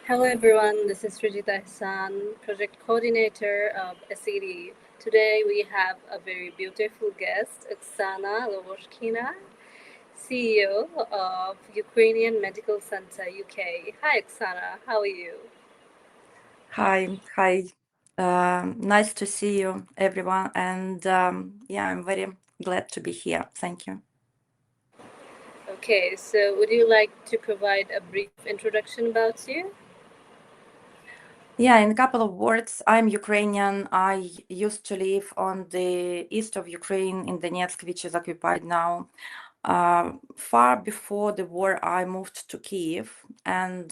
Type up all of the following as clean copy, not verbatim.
Hello everyone, this is Srijita Hassan, Project Coordinator of SED. Today we have a very beautiful guest, Oksana Lovochikina, CEO of Ukrainian Medical Center UK. Hi Oksana, how are you? Hi. Nice to see you, everyone. And yeah, I'm very glad to be here. Thank you. Okay, so would you like to provide a brief introduction about you? Yeah, in a couple of words, I'm Ukrainian. I used to live on the east of Ukraine in Donetsk, which is occupied now. Far before the war, I moved to Kiev and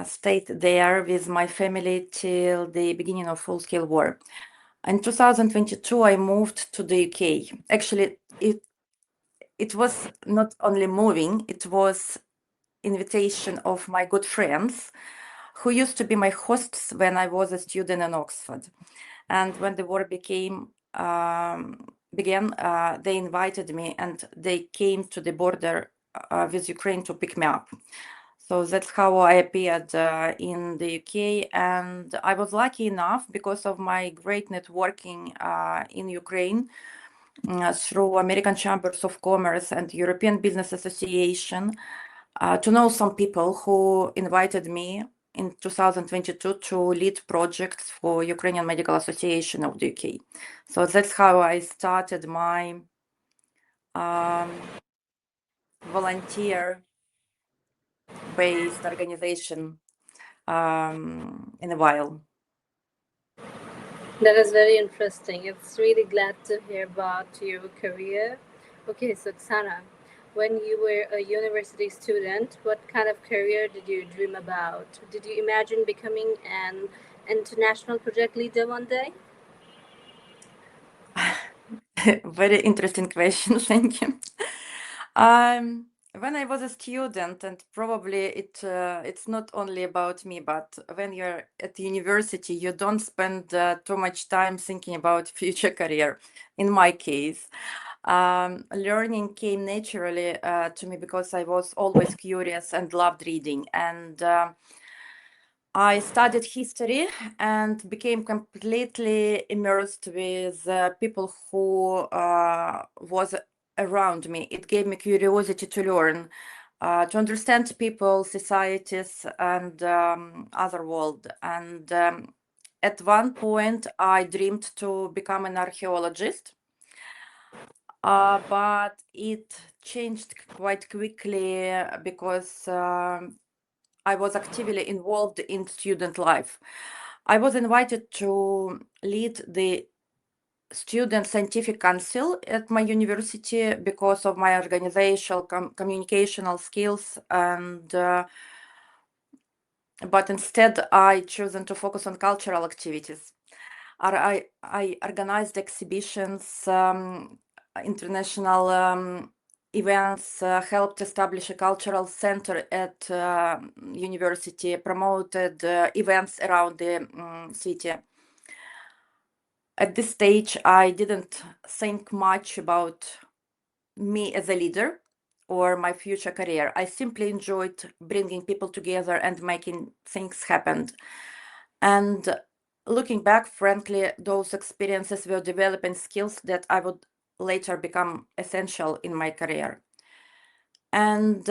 stayed there with my family till the beginning of full-scale war. In 2022, I moved to the UK. Actually, it was not only moving, it was invitation of my good friends who used to be my hosts when I was a student in Oxford. And when the war began, they invited me and they came to the border with Ukraine to pick me up. So that's how I appeared in the UK. And I was lucky enough because of my great networking in Ukraine through American Chambers of Commerce and European Business Association to know some people who invited me in 2022 to lead projects for Ukrainian Medical Association of the UK. So that's how I started my volunteer-based organization in a while. That is very interesting. It's really glad to hear about your career. Okay, so Oksana, when you were a university student, what kind of career did you dream about? Did you imagine becoming an international project leader one day? Very interesting question. Thank you. When I was a student, and probably it's not only about me, but when you're at university, you don't spend too much time thinking about future career. In my case, learning came naturally to me because I was always curious and loved reading. And I studied history and became completely immersed with people who was around me. It gave me curiosity to learn, to understand people, societies, and other world. And at one point, I dreamed to become an archaeologist, but it changed quite quickly because I was actively involved in student life. I was invited to lead the Student Scientific Council at my university because of my organizational communicational skills, and but instead I chosen to focus on cultural activities. I organized exhibitions, international events, helped establish a cultural center at university, promoted events around the city. At this stage, I didn't think much about me as a leader or my future career. I simply enjoyed bringing people together and making things happen. And looking back, frankly, those experiences were developing skills that I would later become essential in my career. And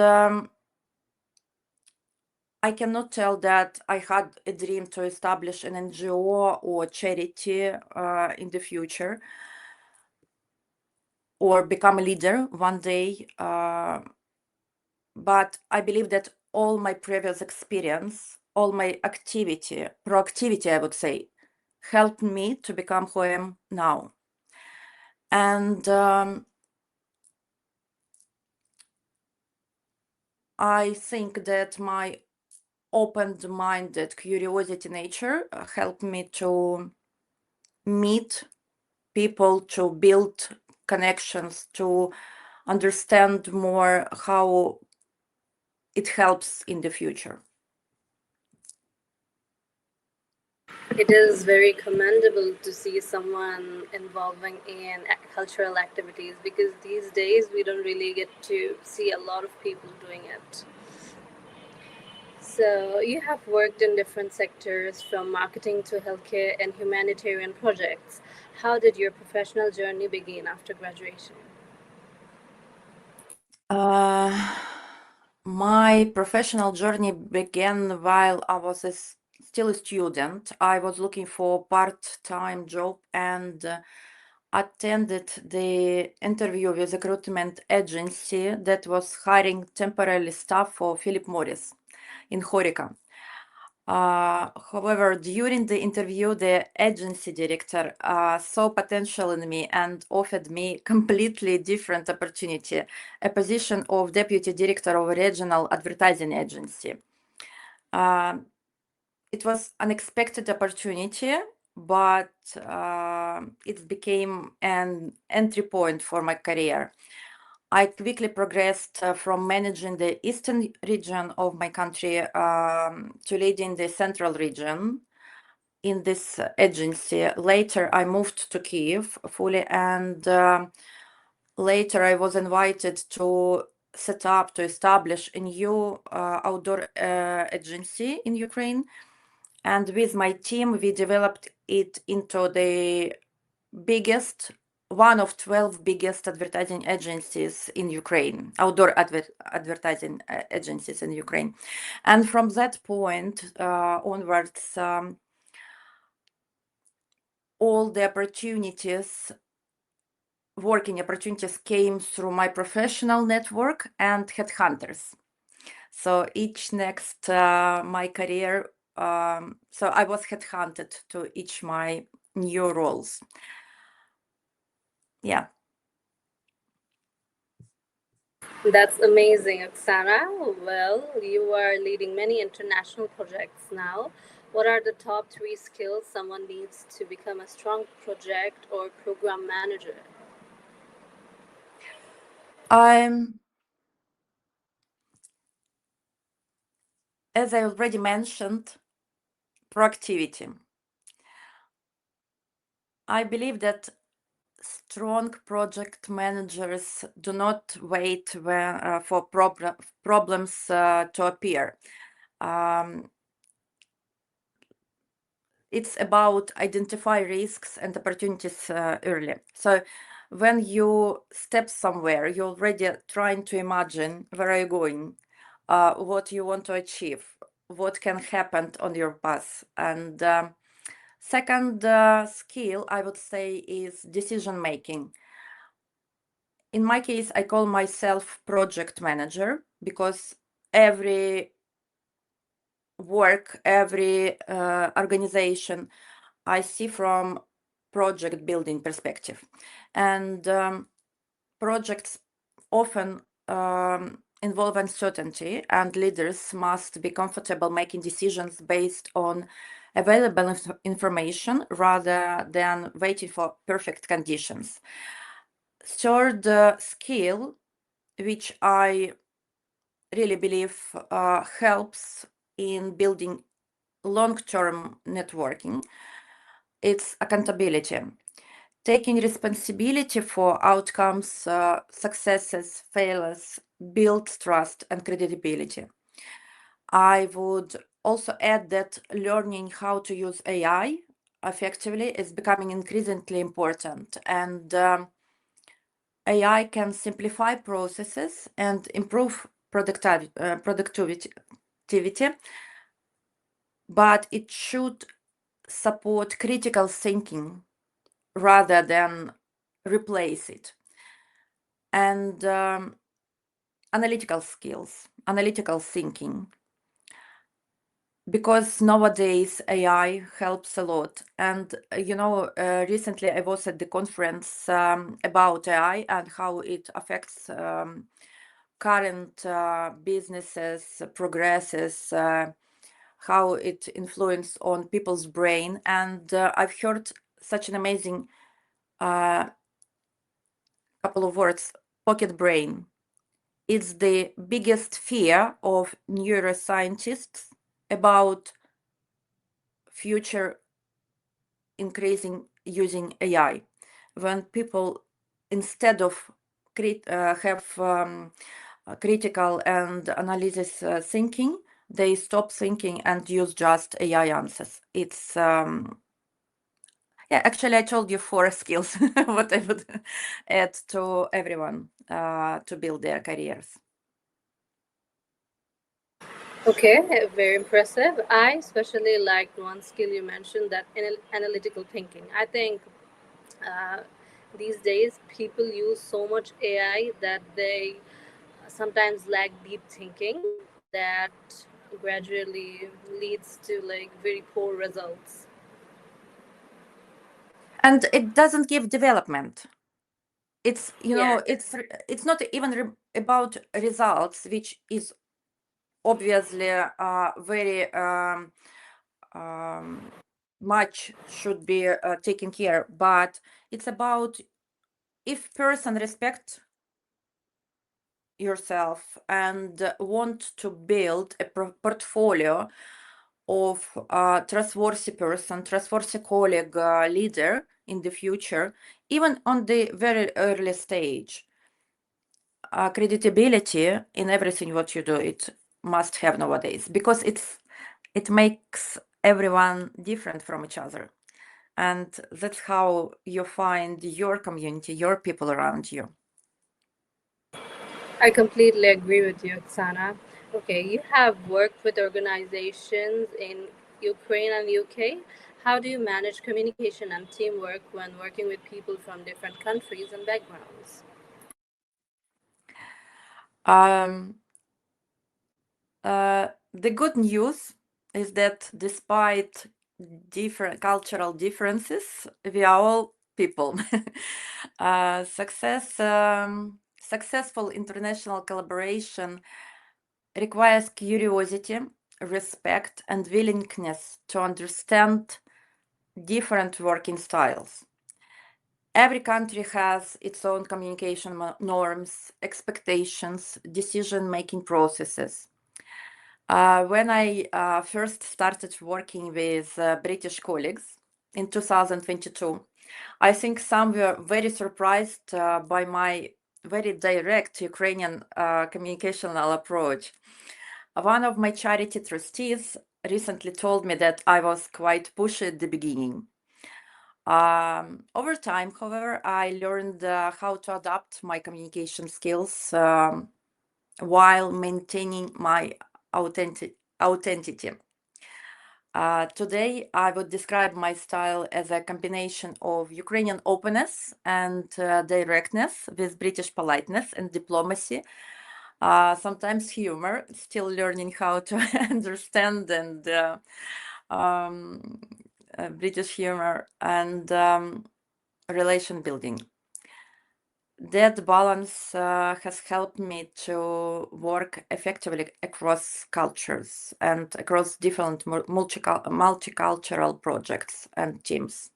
I cannot tell that I had a dream to establish an NGO or charity in the future or become a leader one day. But I believe that all my previous experience, all my activity, proactivity, I would say, helped me to become who I am now. And I think that my open-minded curiosity nature helped me to meet people, to build connections, to understand more how it helps in the future. It is very commendable to see someone involving in cultural activities because these days we don't really get to see a lot of people doing it. So, you have worked in different sectors from marketing to healthcare and humanitarian projects. How did your professional journey begin after graduation? Uh, my professional journey began while I was still a student. I was looking for part-time job and attended the interview with a recruitment agency that was hiring temporary staff for Philip Morris in Horica. However, during the interview, the agency director saw potential in me and offered me completely different opportunity, a position of deputy director of a regional advertising agency. It was unexpected opportunity, but it became an entry point for my career. I quickly progressed from managing the eastern region of my country to leading the central region in this agency. Later, I moved to Kiev fully, and later I was invited to establish a new outdoor agency in Ukraine. And with my team, we developed it into the one of 12 biggest advertising agencies in Ukraine, outdoor advertising agencies in Ukraine. And from that point onwards, all the working opportunities came through my professional network and headhunters. So each next my career, so I was headhunted to each my new roles. Yeah. That's amazing, Oksana. Well, you are leading many international projects now. What are the top three skills someone needs to become a strong project or program manager? As I already mentioned, proactivity. I believe that strong project managers do not wait for problems to appear. It's about identify risks and opportunities early. So when you step somewhere, you're already trying to imagine where are you going, what you want to achieve, what can happen on your path. And second skill, I would say, is decision making. In my case, I call myself project manager because every work, every organization I see from project building perspective. And projects often involve uncertainty, and leaders must be comfortable making decisions based on available information rather than waiting for perfect conditions. Third skill, which I really believe helps in building long-term networking, it's accountability. Taking responsibility for outcomes, successes, failures, builds trust and credibility. I would also add that learning how to use AI effectively is becoming increasingly important, and AI can simplify processes and improve productivity, but it should support critical thinking rather than replace it. And analytical skills, analytical thinking, because nowadays AI helps a lot. And recently I was at the conference about AI and how it affects current businesses, progresses, how it influences on people's brain. And I've heard such an amazing couple of words, pocket brain. It's the biggest fear of neuroscientists about future increasing using AI. When people, instead of have critical and analysis thinking, they stop thinking and use just AI answers. It's yeah, actually, I told you 4 skills what I would add to everyone to build their careers. Okay, very impressive. I especially liked one skill you mentioned, that analytical thinking. I think uh, these days people use so much AI that they sometimes lack deep thinking, that gradually leads to like very poor results. And it doesn't give development. It's, Yeah. it's not even about results, which is obviously very much should be taken care, but it's about if person respect yourself and want to build a portfolio of trustworthy person, trustworthy colleague, leader in the future, even on the very early stage. Credibility in everything what you do, it must have nowadays, because it makes everyone different from each other. And that's how you find your community, your people around you. I completely agree with you, Oksana. Okay, you have worked with organizations in Ukraine and UK. How do you manage communication and teamwork when working with people from different countries and backgrounds? Um, the good news is that despite different cultural differences, we are all people. Successful international collaboration requires curiosity, respect, and willingness to understand different working styles. Every country has its own communication norms, expectations, decision-making processes. When I first started working with British colleagues in 2022, I think some were very surprised by my very direct Ukrainian communicational approach. One of my charity trustees recently told me that I was quite pushy at the beginning. Over time, however, I learned how to adapt my communication skills while maintaining my authenticity. Today, I would describe my style as a combination of Ukrainian openness and directness with British politeness and diplomacy. Sometimes humor, still learning how to understand and British humor and relation building. That balance has helped me to work effectively across cultures and across different multicultural projects and teams.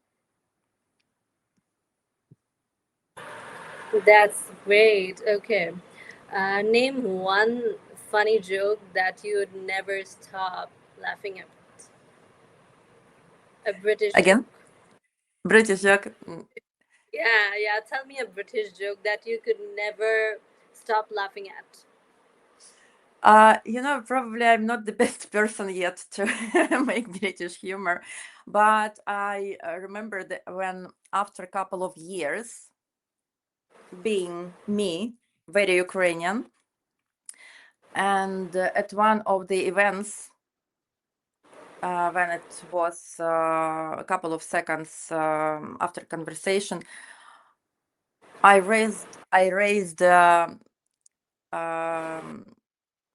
That's great. Okay. Name one funny joke that you would never stop laughing at. A British Again, joke. British joke. Yeah, yeah. Tell me a British joke that you could never stop laughing at. Probably I'm not the best person yet to make British humor, but I remember that when after a couple of years being me, very Ukrainian, and at one of the events, when it was a couple of seconds after conversation, I raised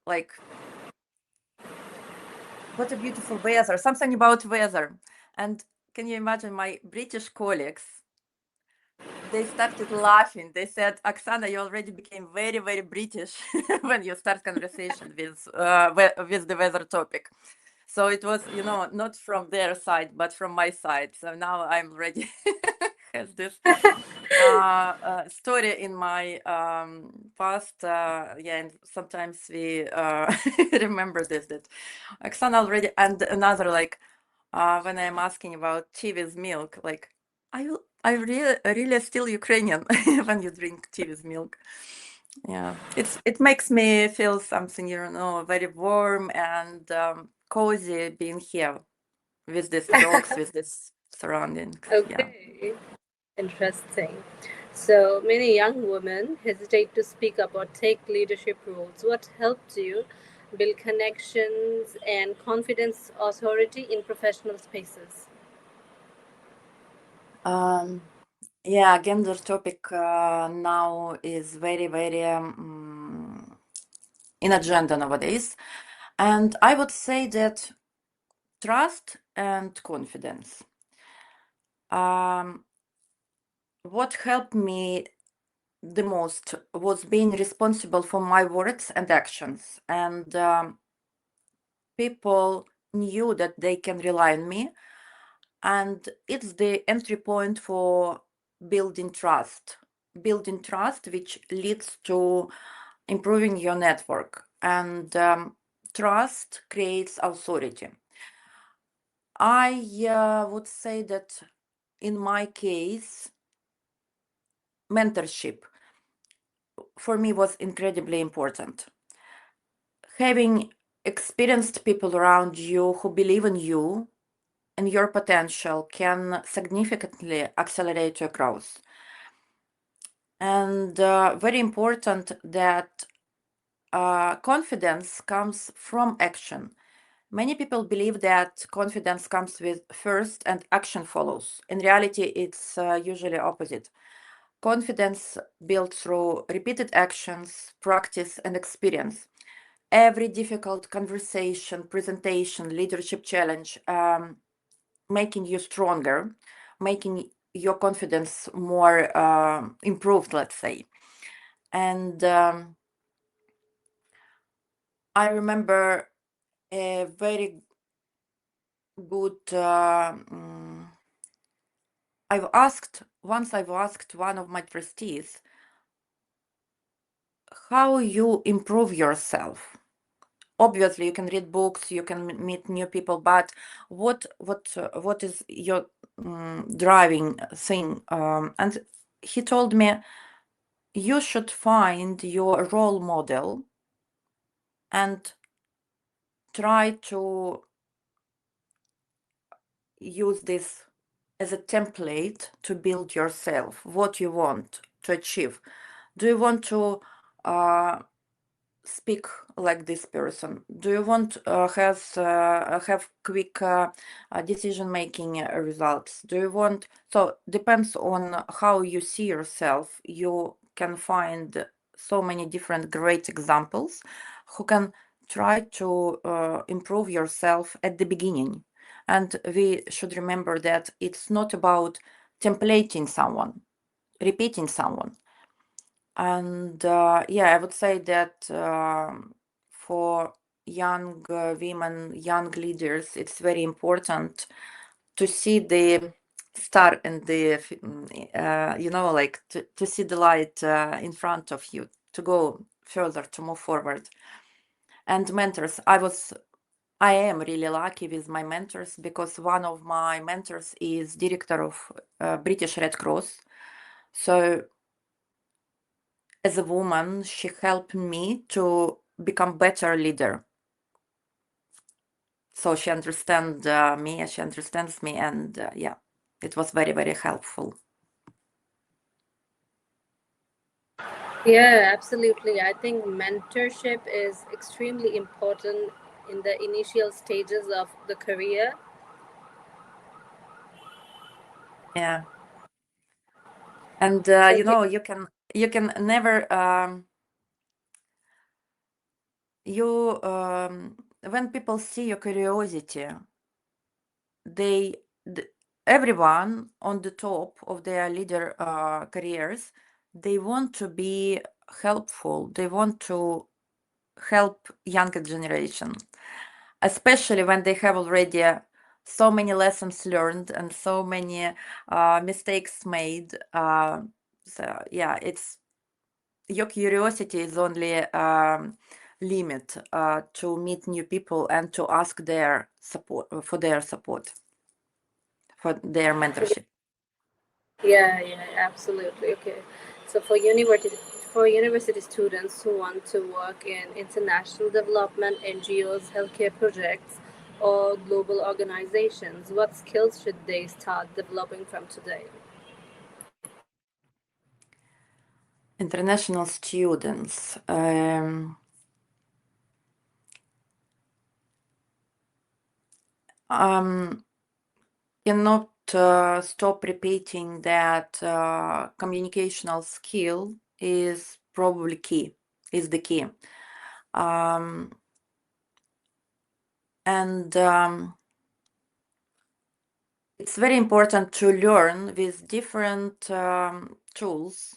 like, what a beautiful weather, something about weather. And can you imagine my British colleagues? They started laughing. They said, Oksana, you already became very, very British when you start conversation with the weather topic. So it was, not from their side, but from my side. So now I'm ready. Has this story in my past. Yeah, and sometimes we remember this, that Oksana already, and another, like, when I'm asking about tea with milk, like, I really still Ukrainian when you drink tea with milk. Yeah, it makes me feel something, very warm and cozy being here with these dogs, with this surroundings. Yeah. Okay, interesting. So many young women hesitate to speak up or take leadership roles. What helped you build connections and confidence authority in professional spaces? Um, yeah, gender topic now is very, very in agenda nowadays. And I would say that trust and confidence. Um, what helped me the most was being responsible for my words and actions. And people knew that they can rely on me. And it's the entry point for building trust, which leads to improving your network. And trust creates authority. I would say that in my case, mentorship for me was incredibly important. Having experienced people around you who believe in you and your potential can significantly accelerate your growth. And very important that confidence comes from action. Many people believe that confidence comes with first and action follows. In reality, it's usually opposite. Confidence built through repeated actions, practice, and experience. Every difficult conversation, presentation, leadership challenge, making you stronger, making your confidence more improved, let's say. And I remember a very good. I've asked one of my trustees how you improve yourself. Obviously, you can read books, you can meet new people, but what is your driving thing? And he told me you should find your role model and try to use this as a template to build yourself, what you want to achieve. Do you want to speak like this person? Do you want have quick decision making results? Do you want, so depends on how you see yourself. You can find so many different great examples who can try to improve yourself at the beginning. And we should remember that it's not about templating someone, repeating someone. And yeah, I would say that for young women, young leaders, it's very important to see the star and like to see the light in front of you, to go further, to move forward. And mentors, I am really lucky with my mentors because one of my mentors is director of British Red Cross. So as a woman, she helped me to become better leader. So she understands me, she understands me, and yeah, it was very, very helpful. Yeah, absolutely. I think mentorship is extremely important in the initial stages of the career. Yeah, and So, you can never when people see your curiosity, they everyone on the top of their leader careers, they want to be helpful. They want to help younger generation, especially when they have already so many lessons learned and so many mistakes made. So yeah, it's your curiosity is only limit to meet new people and to ask their support for their support, for their mentorship. yeah, yeah, absolutely. Okay. So for university students who want to work in international development, NGOs, healthcare projects, or global organizations, what skills should they start developing from today? International students. Cannot stop repeating that communicational skill is probably key, is the key. And it's very important to learn with different tools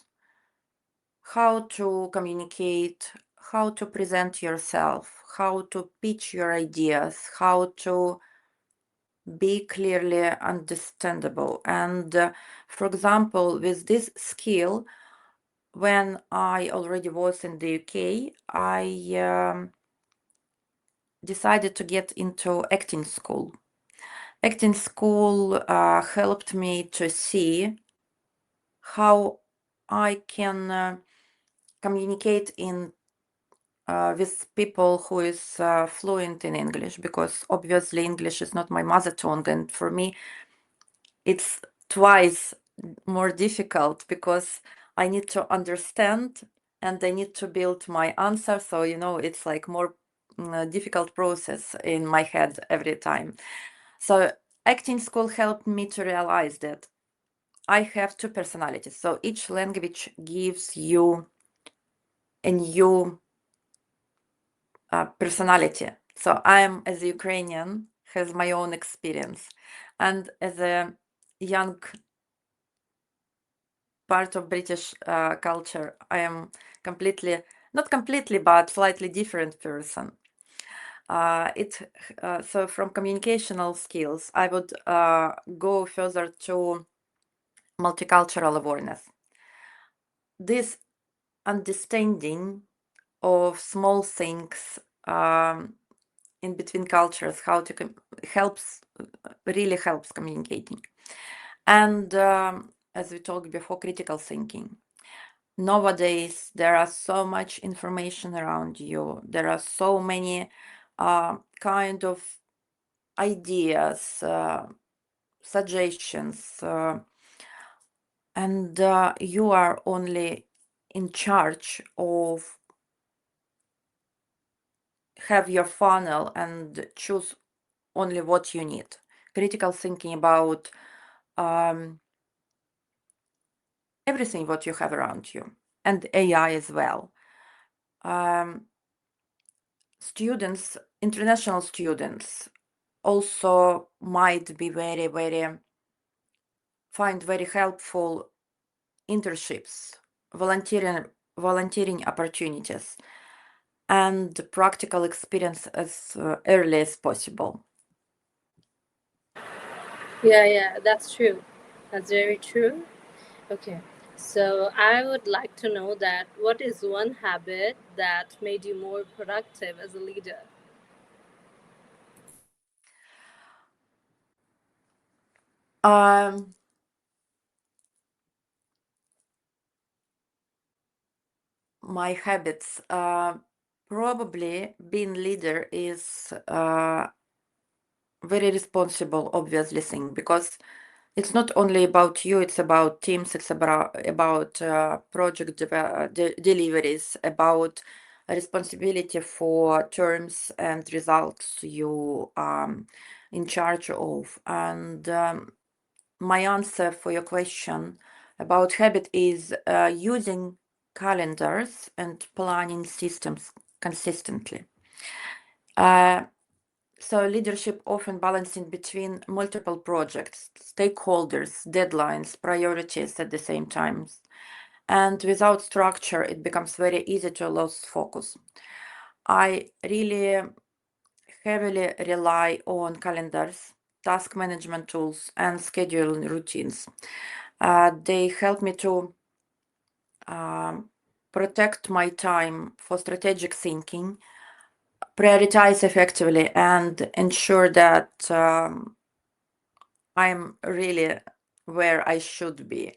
how to communicate, how to present yourself, how to pitch your ideas, how to be clearly understandable. And for example, with this skill, when I already was in the UK, I decided to get into acting school. Acting school helped me to see how I can communicate with people who is fluent in English, because obviously English is not my mother tongue, and for me it's twice more difficult because I need to understand and I need to build my answer. So it's like more difficult process in my head every time. So acting school helped me to realize that I have two personalities. So each language gives you a new personality. So I'm, as a Ukrainian, has my own experience, and as a young part of British culture, I am not completely, but slightly different person. So from communicational skills, I would go further to multicultural awareness. This understanding of small things in between cultures, how to really helps communicating. And as we talked before, critical thinking. Nowadays, there are so much information around you. There are so many kind of ideas, suggestions, and you are only in charge of have your funnel and choose only what you need. Critical thinking about everything what you have around you, and AI as well. Students, international students, also might be find very helpful internships, volunteering opportunities, and practical experience as early as possible. Yeah, that's true. That's very true. Okay. So I would like to know that what is one habit that made you more productive as a leader? My habits, probably being leader is very responsible, obviously thing, because it's not only about you, it's about teams, it's about project deliveries, about responsibility for terms and results you in charge of. And my answer for your question about habit is using calendars and planning systems consistently. So leadership often balancing between multiple projects, stakeholders, deadlines, priorities at the same time. And without structure, it becomes very easy to lose focus. I really heavily rely on calendars, task management tools, and scheduling routines. They help me to protect my time for strategic thinking, prioritize effectively, and ensure that I'm really where I should be.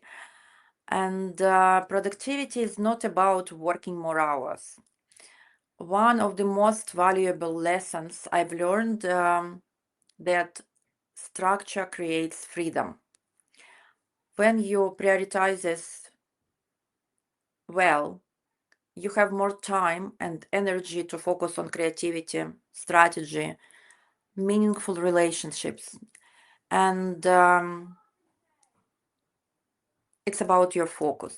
And productivity is not about working more hours. One of the most valuable lessons I've learned that structure creates freedom. When you prioritize well, you have more time and energy to focus on creativity, strategy, meaningful relationships, and it's about your focus.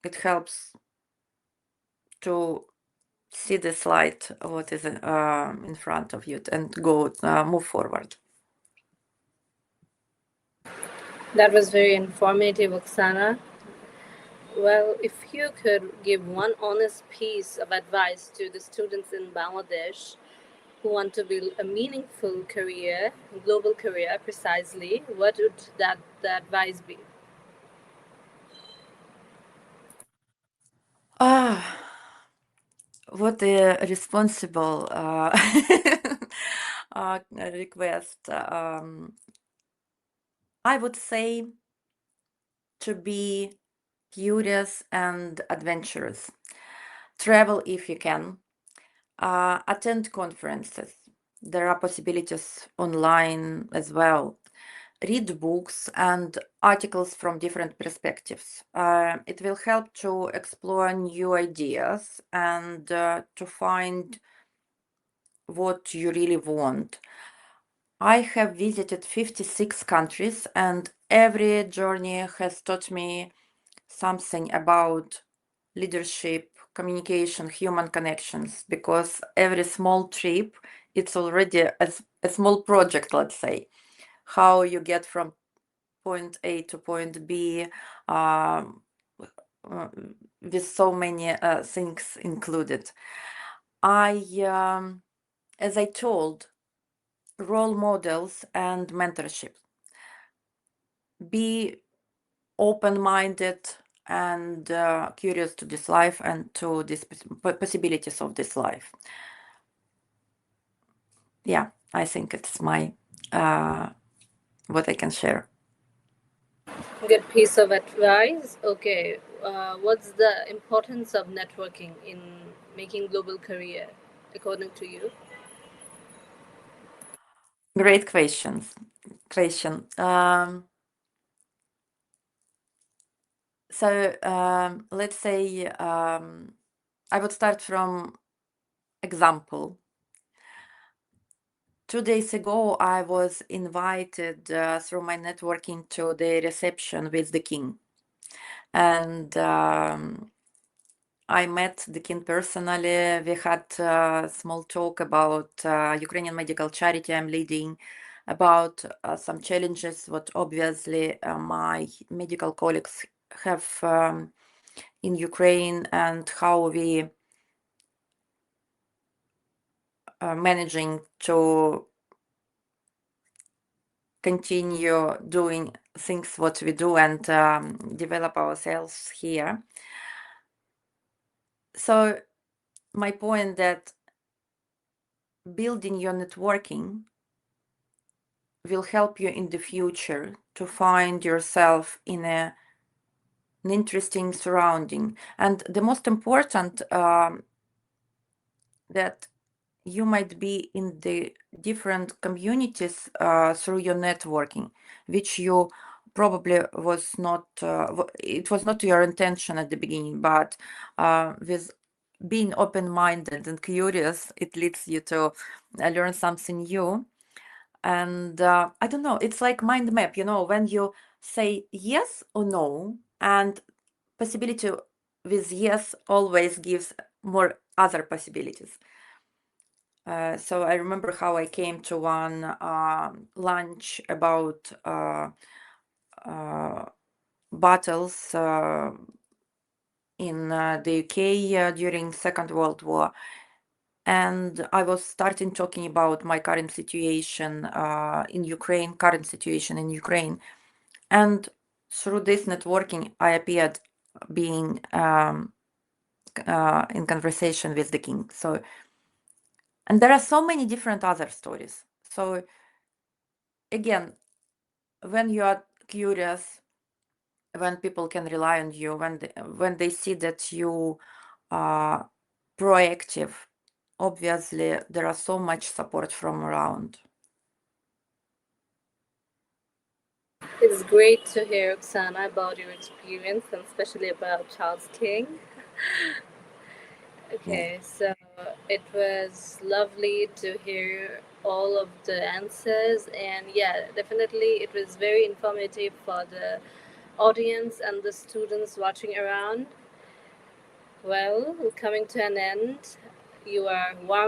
It helps to see the slide, what is in front of you, and go move forward. That was very informative, Oksana. Well, if you could give one honest piece of advice to the students in Bangladesh who want to build a meaningful career, global career precisely, what would the advice be? Ah, what a responsible request. I would say to be curious and adventurous. Travel if you can. Attend conferences. There are possibilities online as well. Read books and articles from different perspectives. It will help to explore new ideas and to find what you really want. I have visited 56 countries, and every journey has taught me something about leadership, communication, human connections, because every small trip, it's already a small project, let's say, how you get from point A to point B um, with so many things included. As I told, role models and mentorship. Be open-minded and curious to this life and to these possibilities of this life. Yeah, I think it's my what I can share. Good piece of advice. Okay, what's the importance of networking in making global career, according to you? Great question. Let's say I would start from example. 2 days ago, I was invited through my networking to the reception with the king, and I met the king personally. We had a small talk about Ukrainian medical charity I'm leading, about some challenges what obviously my medical colleagues have in Ukraine, and how we are managing to continue doing things what we do and develop ourselves here. So my point that building your networking will help you in the future to find yourself in an interesting surrounding. And the most important that you might be in the different communities through your networking, which you probably was not, it was not your intention at the beginning, but with being open-minded and curious, it leads you to learn something new. And I don't know, it's like mind map, when you say yes or no, and possibility with yes always gives more other possibilities. So I remember how I came to one lunch about battles in the UK during Second World War. And I was starting talking about my current situation in Ukraine, And through this networking, I appeared being in conversation with the king. So, and there are so many different other stories. So again, when you are curious, when people can rely on you, when they see that you are proactive. Obviously, there are so much support from around. It's great to hear, Oksana, about your experience and especially about Charles King. Okay, so it was lovely to hear all of the answers, and yeah, definitely it was very informative for the audience and the students watching around. Well, coming to an end, you are warmly